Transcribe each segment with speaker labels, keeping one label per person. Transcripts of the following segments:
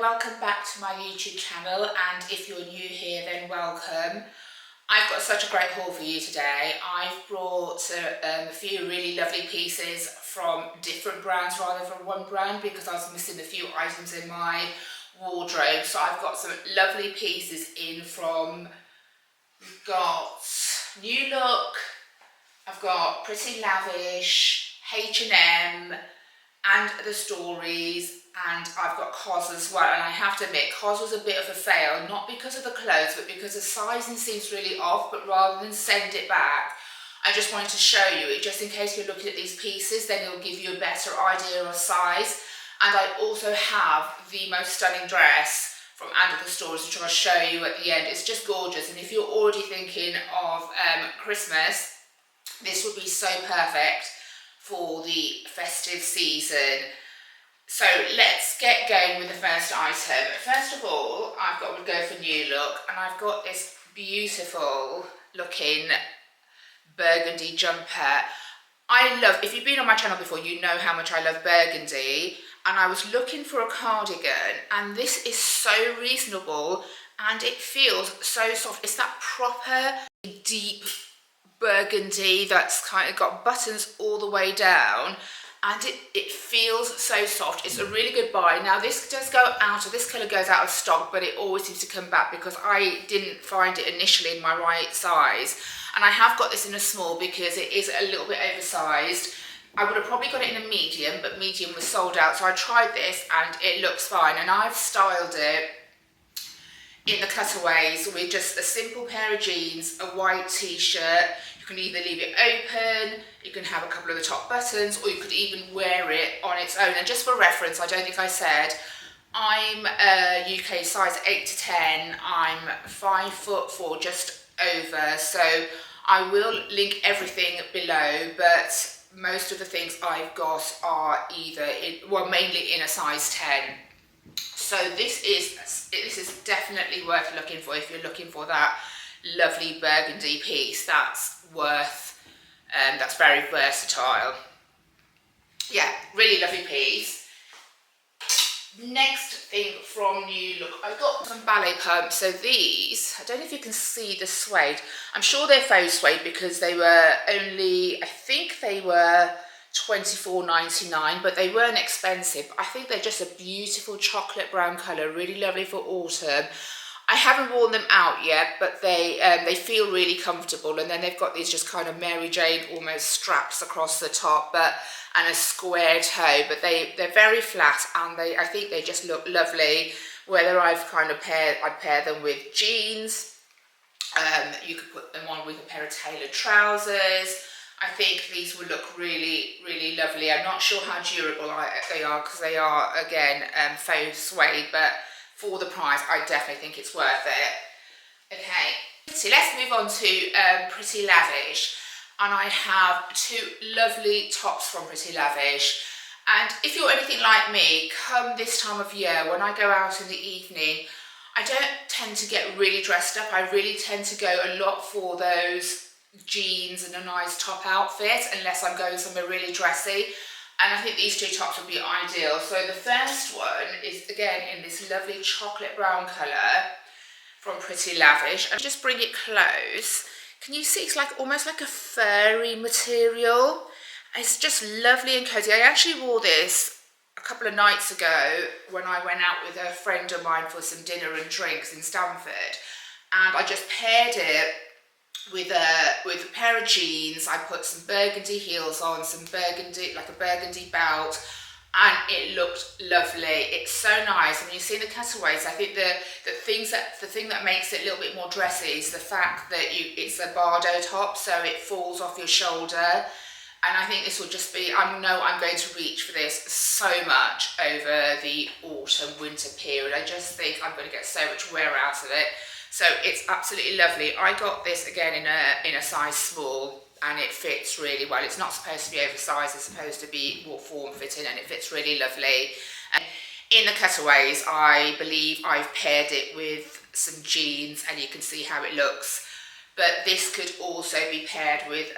Speaker 1: welcome back to my YouTube channel, and if you're new here then welcome. I've got such a great haul for you today. I've brought a few really lovely pieces from different brands rather than one brand because I was missing a few items in my wardrobe. So I've got some lovely pieces in from, we've got New Look, I've got Pretty Lavish, H&M, and The Stories, and I've got COS as well. And I have to admit, COS was a bit of a fail, not because of the clothes, but because the sizing seems really off. But rather than send it back, I just wanted to show you it, just in case you're looking at these pieces, then it'll give you a better idea of size. And I also have the most stunning dress from The Stories, which I'll show you at the end. It's just gorgeous, and if you're already thinking of Christmas, this would be so perfect for the festive season. So let's get going with the first item. First of all, I've got to go for New Look, and I've got this beautiful looking burgundy jumper. I love, if you've been on my channel before, you know how much I love burgundy, and I was looking for a cardigan, and this is so reasonable and it feels so soft. It's that proper deep burgundy that's kind of got buttons all the way down, and it feels so soft. It's a really good buy. Now this does go out, or this colour goes out of stock, but it always seems to come back because I didn't find it initially in my right size, and I have got this in a small because it is a little bit oversized. I would have probably got it in a medium, but medium was sold out, so I tried this and it looks fine. And I've styled it in the cutaways with just a simple pair of jeans, a white t-shirt. You can either leave it open, you can have a couple of the top buttons, or you could even wear it on its own. And just for reference, I don't think I said, I'm a UK size 8 to 10, I'm 5'4", just over, so I will link everything below, but most of the things I've got are either mainly in a size 10. So this is definitely worth looking for if you're looking for that lovely burgundy piece. That's very versatile. Yeah, really lovely piece. Next thing from New Look, I got some ballet pumps. So these, I don't know if you can see the suede. I'm sure they're faux suede because they were only, I think they were $24.99, but they weren't expensive. I think they're just a beautiful chocolate brown colour, really lovely for autumn. I haven't worn them out yet, but they feel really comfortable. And then they've got these just kind of Mary Jane almost straps across the top, and a square toe, but they're very flat, and I think they just look lovely. Whether I'd pair them with jeans, you could put them on with a pair of tailored trousers. I think these would look really, really lovely. I'm not sure how durable they are because they are, again, faux suede, but for the price, I definitely think it's worth it. Okay, so let's move on to Pretty Lavish. And I have two lovely tops from Pretty Lavish. And if you're anything like me, come this time of year, when I go out in the evening, I don't tend to get really dressed up. I really tend to go a lot for those jeans and a nice top outfit, unless I'm going somewhere really dressy. And I think these two tops would be ideal. So the first one is, again, in this lovely chocolate brown colour from Pretty Lavish. And just bring it close. Can you see it's like almost like a furry material? It's just lovely and cozy. I actually wore this a couple of nights ago when I went out with a friend of mine for some dinner and drinks in Stamford, and I just paired it with a pair of jeans. I put some burgundy heels on, some burgundy, like a burgundy belt, and it looked lovely. It's so nice. And you see the cutaways, I think the thing that makes it a little bit more dressy is the fact that it's a bardo top, so it falls off your shoulder. And I think this will just be, I know I'm going to reach for this so much over the autumn winter period. I just think I'm going to get so much wear out of it. So it's absolutely lovely. I got this again in a size small, and it fits really well. It's not supposed to be oversized, it's supposed to be more form-fitting, and it fits really lovely. And in the cutaways, I believe I've paired it with some jeans, and you can see how it looks but this could also be paired with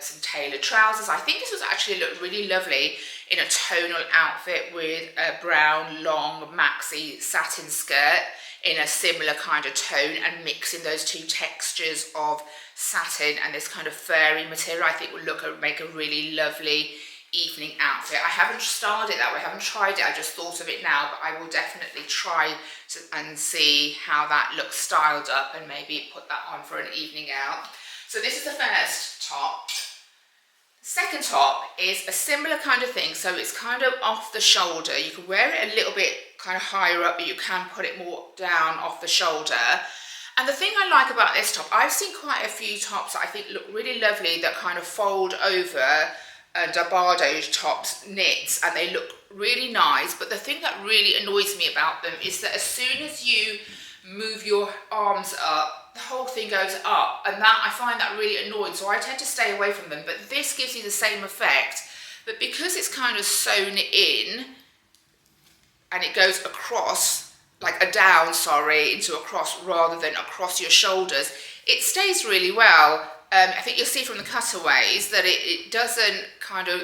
Speaker 1: some tailored trousers. I think this was actually looked really lovely in a tonal outfit with a brown long maxi satin skirt in a similar kind of tone, and mixing those two textures of satin and this kind of furry material, I think would make a really lovely evening outfit. I haven't styled it that way, I haven't tried it, I just thought of it now, but I will definitely try and see how that looks styled up and maybe put that on for an evening out. So this is the first top. Second top is a similar kind of thing, so it's kind of off the shoulder. You can wear it a little bit kind of higher up, but you can put it more down off the shoulder. And the thing I like about this top, I've seen quite a few tops that I think look really lovely that kind of fold over Darbado tops, knits, and they look really nice. But the thing that really annoys me about them is that as soon as you move your arms up, the whole thing goes up, and that I find that really annoying, so I tend to stay away from them. But this gives you the same effect, but because it's kind of sewn in and it goes across, like a down, sorry, into a cross rather than across your shoulders, it stays really well. I think you'll see from the cutaways that it doesn't kind of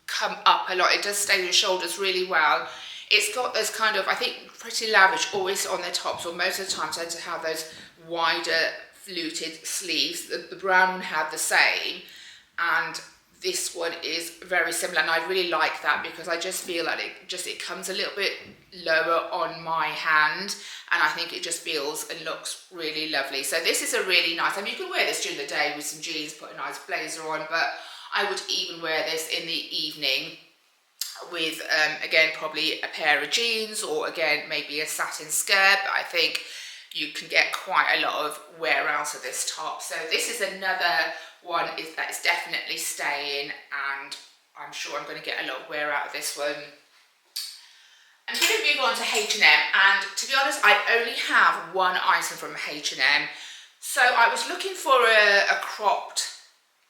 Speaker 1: come up a lot, it does stay on your shoulders really well. It's got this kind of, I think Pretty Lavish always on their tops, or most of the time, tend to have those wider fluted sleeves. The brown one had the same, and this one is very similar, and I really like that because I just feel that it comes a little bit lower on my hand, and I think it just feels and looks really lovely. So this is a really nice, I mean, you can wear this during the day with some jeans, put a nice blazer on, but I would even wear this in the evening with, again, probably a pair of jeans, or again, maybe a satin skirt. But I think you can get quite a lot of wear out of this top. So this is another one that is definitely staying, and I'm sure I'm going to get a lot of wear out of this one. I'm going to move on to H&M, and to be honest, I only have one item from H&M. So I was looking for a cropped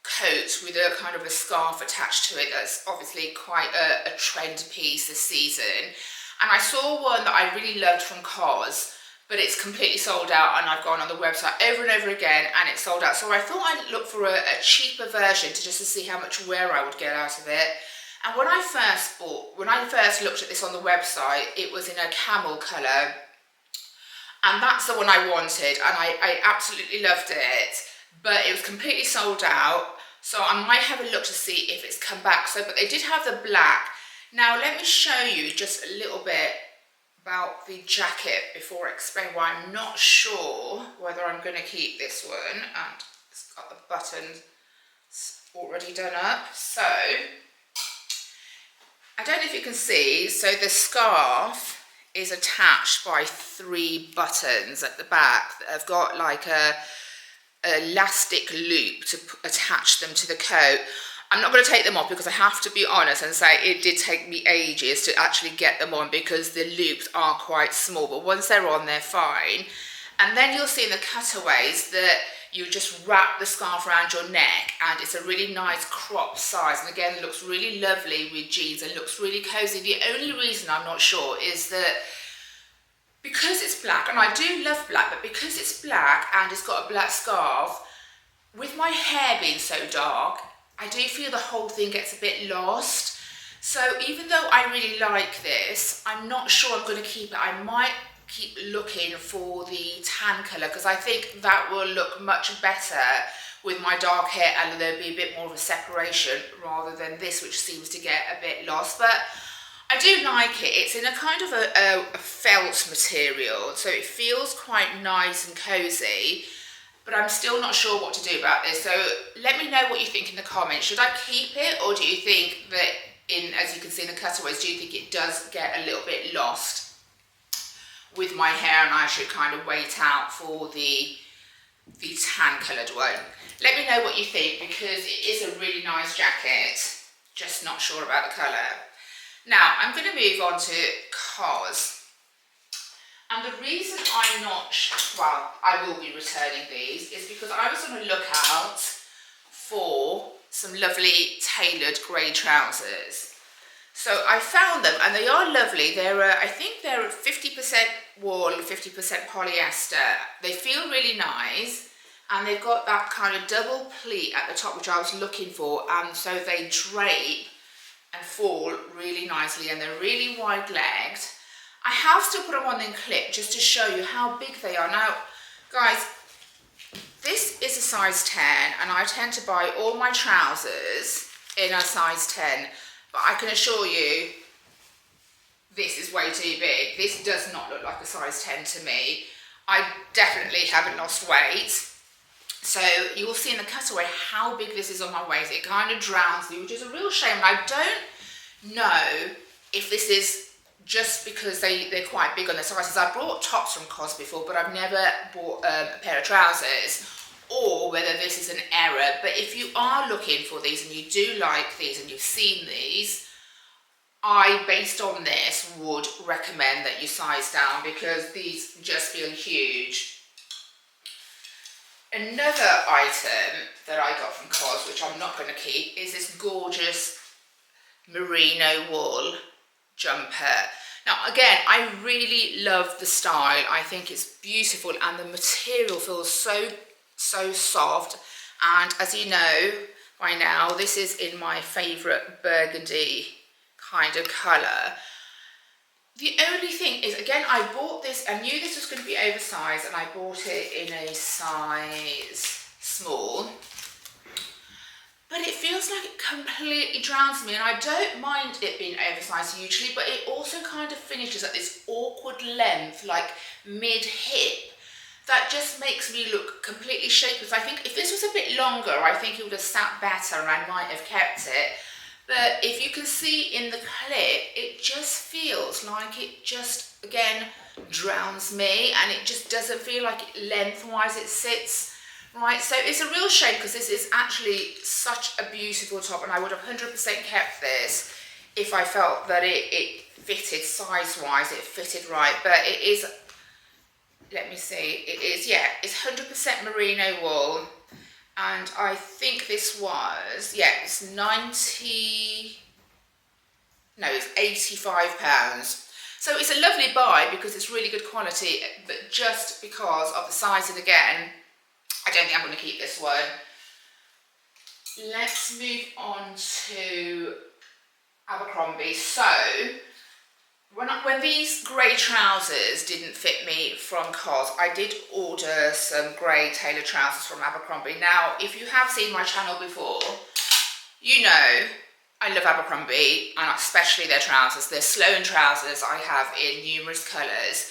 Speaker 1: coat with a kind of a scarf attached to it. That's obviously quite a trend piece this season, and I saw one that I really loved from COS, but it's completely sold out, and I've gone on the website over and over again and it's sold out. So I thought I'd look for a cheaper version to see how much wear I would get out of it. And when I first looked at this on the website, it was in a camel colour, and that's the one I wanted, and I absolutely loved it, but it was completely sold out. So I might have a look to see if it's come back. But they did have the black. Now let me show you just a little bit about the jacket before I explain why I'm not sure whether I'm going to keep this one. And it's got the buttons already done up. So I don't know if you can see, so the scarf is attached by 3 buttons at the back that have got like a elastic loop to attach them to the coat. I'm not going to take them off because I have to be honest and say it did take me ages to actually get them on because the loops are quite small, but once they're on, they're fine. And then you'll see in the cutaways that you just wrap the scarf around your neck, and it's a really nice crop size, and again it looks really lovely with jeans and looks really cozy. The only reason I'm not sure is that because it's black, and I do love black, but because it's black and it's got a black scarf, with my hair being so dark, I do feel the whole thing gets a bit lost. So even though I really like this, I'm not sure I'm going to keep it. I might keep looking for the tan colour because I think that will look much better with my dark hair, and there'll be a bit more of a separation rather than this, which seems to get a bit lost. But I do like it. It's in a kind of a felt material, so it feels quite nice and cozy, but I'm still not sure what to do about this. So let me know what you think in the comments. Should I keep it, or do you think that, as you can see in the cutaways, do you think it does get a little bit lost with my hair and I should kind of wait out for the tan coloured one? Let me know what you think, because it is a really nice jacket, just not sure about the colour. Now I'm going to move on to COS. And the reason I'm not, well, I will be returning these, is because I was on a lookout for some lovely tailored grey trousers. So I found them, and they are lovely. They're, I think they're 50% wool, 50% polyester. They feel really nice, and they've got that kind of double pleat at the top, which I was looking for, and so they drape and fall really nicely, and they're really wide-legged. I have still put them on in clip just to show you how big they are. Now, guys, this is a size 10, and I tend to buy all my trousers in a size 10, but I can assure you, this is way too big. This does not look like a size 10 to me. I definitely haven't lost weight. So you will see in the cutaway how big this is on my waist. It kind of drowns me, which is a real shame. And I don't know if this is just because they're quite big on their sizes. I bought tops from COS before, but I've never bought a pair of trousers, or whether this is an error. But if you are looking for these and you do like these and you've seen these, I, based on this, would recommend that you size down, because these just feel huge. Another item that I got from COS, which I'm not going to keep, is this gorgeous merino wool jumper. Now again, I really love the style. I think it's beautiful, and the material feels so soft. And as you know by now, this is in my favourite burgundy kind of colour. The only thing is, again, I bought this, I knew this was going to be oversized, and I bought it in a size small, but it feels like it completely drowns me, and I don't mind it being oversized usually, but it also kind of finishes at this awkward length, like mid-hip, that just makes me look completely shapeless. I think if this was a bit longer, I think it would have sat better and I might have kept it. But if you can see in the clip, it just feels like it just, again, drowns me, and it just doesn't feel like lengthwise it sits right. So it's a real shame, because this is actually such a beautiful top, and I would have 100% kept this if I felt that it fitted size-wise, it fitted right. But it is, let me see, it is, yeah, it's 100% merino wool. And I think this was, yeah, it's it's £85. So it's a lovely buy, because it's really good quality, but just because of the sizing again, I don't think I'm going to keep this one. Let's move on to Abercrombie. So when these grey trousers didn't fit me from COS, I did order some grey tailored trousers from Abercrombie. Now, if you have seen my channel before, you know I love Abercrombie, and especially their trousers. Their sloan trousers I have in numerous colours.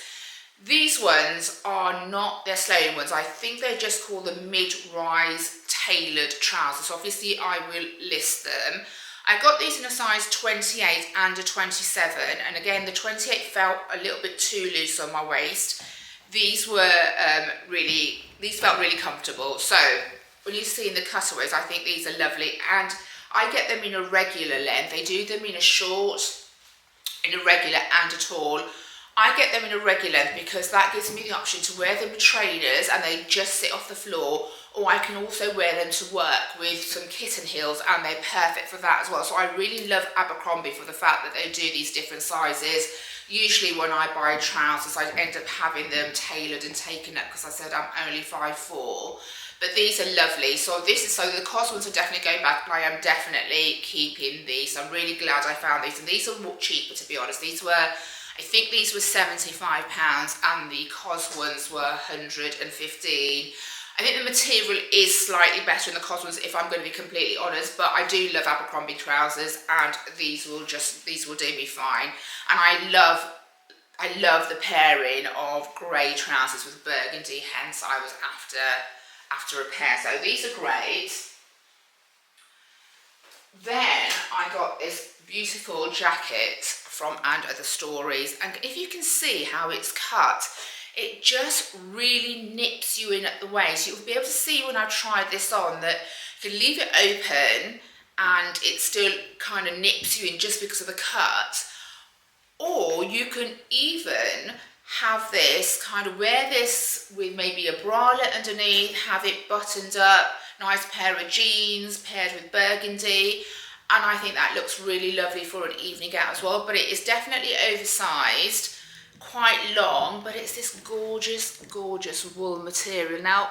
Speaker 1: These ones are not their sloan ones. I think they're just called the mid-rise tailored trousers. So obviously I will list them. I got these in a size 28 and a 27, and again the 28 felt a little bit too loose on my waist. These were these felt really comfortable. So when you see in the cutaways, I think these are lovely, and I get them in a regular length. They do them in a short, in a regular and a tall. I get them in a regular length because that gives me the option to wear them with trainers and they just sit off the floor, or I can also wear them to work with some kitten heels, and they're perfect for that as well. So I really love Abercrombie for the fact that they do these different sizes. Usually when I buy trousers, I end up having them tailored and taken up, because I said I'm only 5'4". But these are lovely. So the COS ones are definitely going back, and I am definitely keeping these. I'm really glad I found these, and these are more cheaper, to be honest. These were, I think these were £75, and the COS ones were 115. I think the material is slightly better in the COS ones, if I'm going to be completely honest, but I do love Abercrombie trousers, and these will do me fine. And I love the pairing of grey trousers with burgundy, hence I was after a pair. So these are great. Then I got this beautiful jacket from And Other Stories, and if you can see how it's cut, it just really nips you in at the waist. You'll be able to see when I tried this on that you can leave it open and it still kind of nips you in just because of the cut, or you can even have this, kind of wear this with maybe a bralette underneath, have it buttoned up, nice pair of jeans paired with burgundy, and I think that looks really lovely for an evening out as well. But it is definitely oversized, quite long, but it's this gorgeous wool material. Now,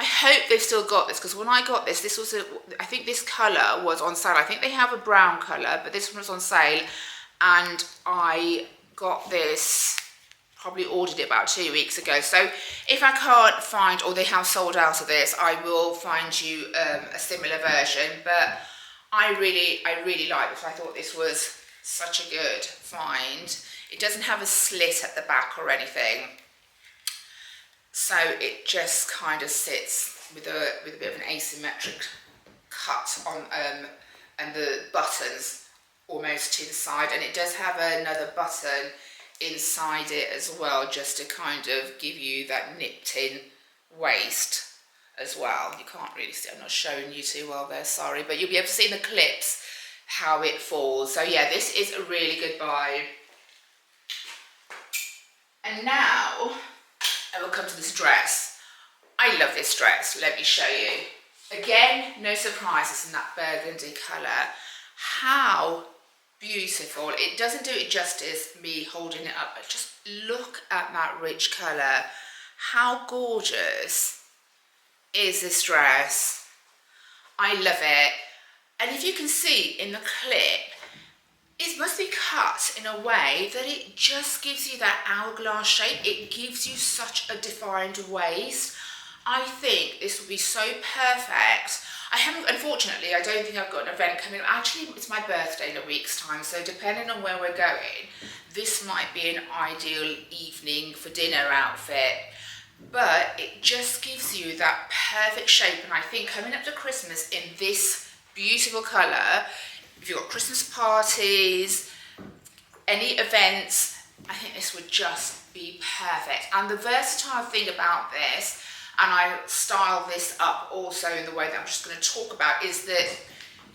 Speaker 1: I hope they've still got this, because when I got this, I think this colour was on sale. I think they have a brown colour, but this one was on sale, and I got this, probably ordered it about 2 weeks ago. So if I can't find, or they have sold out of this, I will find you a similar version. But I really like this. I thought this was such a good find. It doesn't have a slit at the back or anything, so it just kind of sits with a bit of an asymmetric cut on, and the buttons almost to the side, and it does have another button inside it as well, just to kind of give you that nipped in waist as well. You can't really see, I'm not showing you too well there, sorry, but you'll be able to see in the clips how it falls. So yeah, this is a really good buy. And now I will come to this dress. I love this dress, let me show you. Again, no surprises in that burgundy colour. How beautiful. It doesn't do it justice, me holding it up, but just look at that rich colour. How gorgeous is this dress? I love it. And if you can see in the clip, it must be cut in a way that it just gives you that hourglass shape. It gives you such a defined waist. I think this would be so perfect. Unfortunately, I don't think I've got an event coming up. Actually, it's my birthday in a week's time, so depending on where we're going, this might be an ideal evening for dinner outfit. But it just gives you that perfect shape, and I think coming up to Christmas in this beautiful colour, if you've got Christmas parties, any events, I think this would just be perfect. And the versatile thing about this, and I style this up also in the way that I'm just going to talk about, is that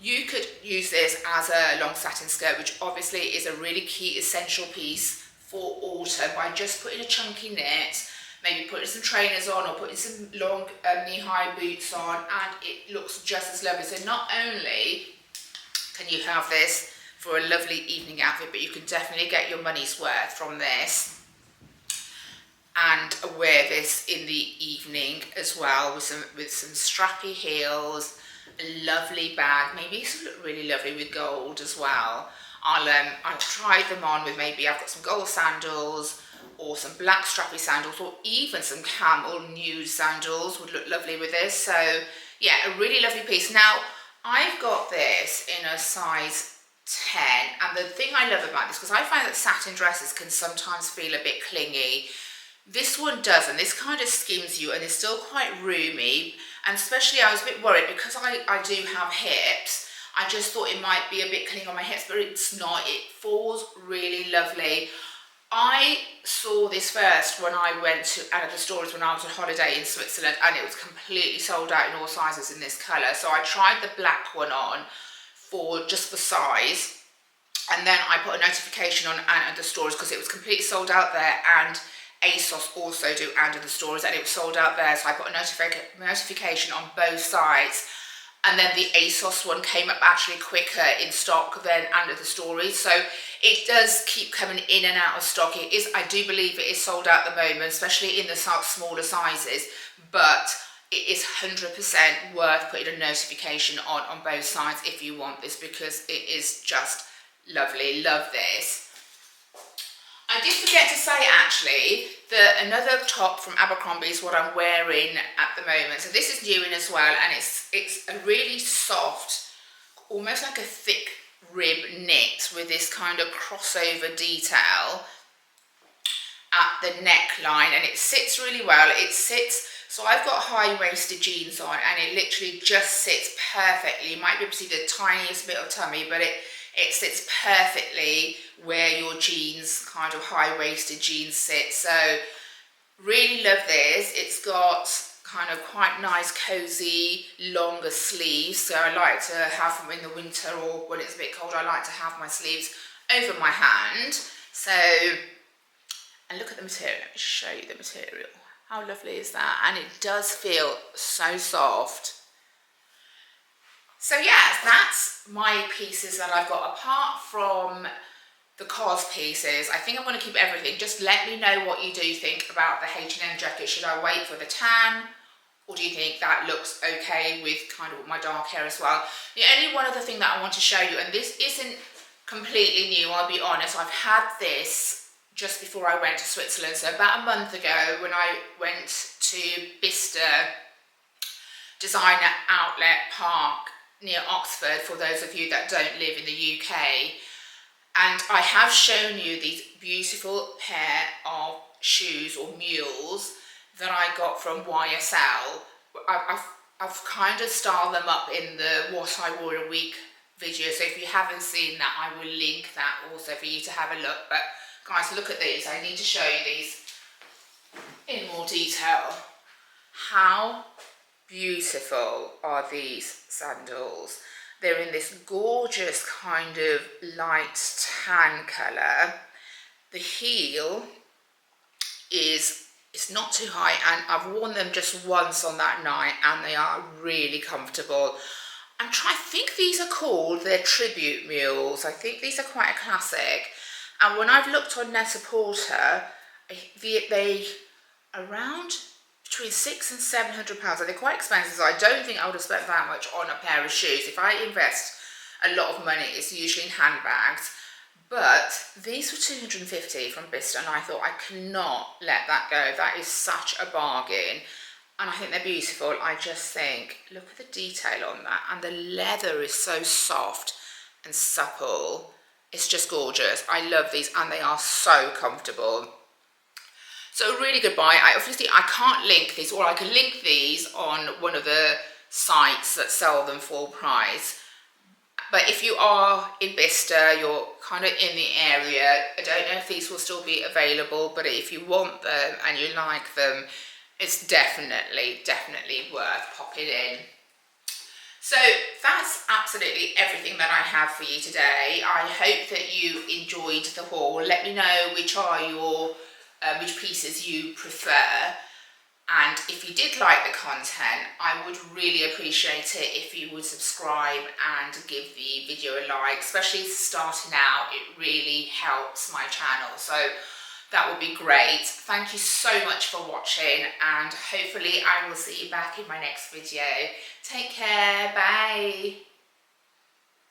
Speaker 1: you could use this as a long satin skirt, which obviously is a really key essential piece for autumn, by just putting a chunky knit, maybe putting some trainers on or putting some long knee-high boots on, and it looks just as lovely. So not only can you have this for a lovely evening outfit, but you can definitely get your money's worth from this and wear this in the evening as well, with some strappy heels, a lovely bag. Maybe this will look really lovely with gold as well. I'll try them on with, maybe I've got some gold sandals or some black strappy sandals, or even some camel nude sandals would look lovely with this. So yeah, a really lovely piece. Now I've got this in a size 10, and the thing I love about this, because I find that satin dresses can sometimes feel a bit clingy, this one doesn't. This kind of skims you and is still quite roomy, and especially I was a bit worried because I do have hips. I just thought it might be a bit clingy on my hips, but it's not. It falls really lovely. I saw this first when I went to the stores when I was on holiday in Switzerland, and it was completely sold out in all sizes in this colour. So I tried the black one on just for size, and then I put a notification on the stores because it was completely sold out there, and ASOS also do the stores, and it was sold out there. So I put a notification on both sides, and then the ASOS one came up actually quicker in stock than the stories. So it does keep coming in and out of stock. It is, I do believe it is sold out at the moment, especially in the smaller sizes, but it is 100% worth putting a notification on both sides if you want this, because it is just lovely. Love this. I did forget to say actually that another top from Abercrombie is what I'm wearing at the moment. So this is new in as well, and it's a really soft, almost like a thick rib knit with this kind of crossover detail at the neckline, and it sits really well. It sits, so I've got high-waisted jeans on, and it literally just sits perfectly. You might be able to see the tiniest bit of tummy, but it sits perfectly where your jeans, kind of high-waisted jeans, sit. So really love this. It's got kind of quite nice cozy longer sleeves, so I like to have them in the winter, or when it's a bit cold, I like to have my sleeves over my hand. So, and look at the material. Let me show you the material. How lovely is that? And it does feel so soft. So yeah, that's my pieces that I've got. Apart from the COS pieces, I think I'm going to keep everything. Just let me know what you do think about the H&M jacket. Should I wait for the tan, or do you think that looks okay with kind of my dark hair as well? The only one other thing that I want to show you, and this isn't completely new, I'll be honest, I've had this just before I went to Switzerland, so about a month ago when I went to Bicester Designer Outlet Park near Oxford, for those of you that don't live in the UK. And I have shown you these beautiful pair of shoes or mules that I got from YSL. I've kind of styled them up in the What I Wore a Week video, so if you haven't seen that, I will link that also for you to have a look. But guys, look at these. I need to show you these in more detail. How beautiful are these sandals? They're in this gorgeous kind of light tan colour. The heel it's not too high, and I've worn them just once on that night and they are really comfortable. I think these are called, they're tribute mules. I think these are quite a classic. And when I've looked on Net-a-Porter, they around between £600 and £700. They're quite expensive, so I don't think I would have spent that much on a pair of shoes. If I invest a lot of money, it's usually in handbags. But these were £250 from Bicester, and I thought, I cannot let that go. That is such a bargain. And I think they're beautiful. I just think, look at the detail on that. And the leather is so soft and supple. It's just gorgeous. I love these, and they are so comfortable. So a really good buy. I can't link these, or I can link these on one of the sites that sell them full price. But if you are in Bicester, you're kind of in the area, I don't know if these will still be available, but if you want them and you like them, it's definitely worth popping in. So that's absolutely everything that I have for you today. I hope that you enjoyed the haul. Let me know which are your which pieces you prefer. And if you did like the content, I would really appreciate it if you would subscribe and give the video a like. Especially starting out, it really helps my channel, so that would be great. Thank you so much for watching, and hopefully I will see you back in my next video. Take care, bye.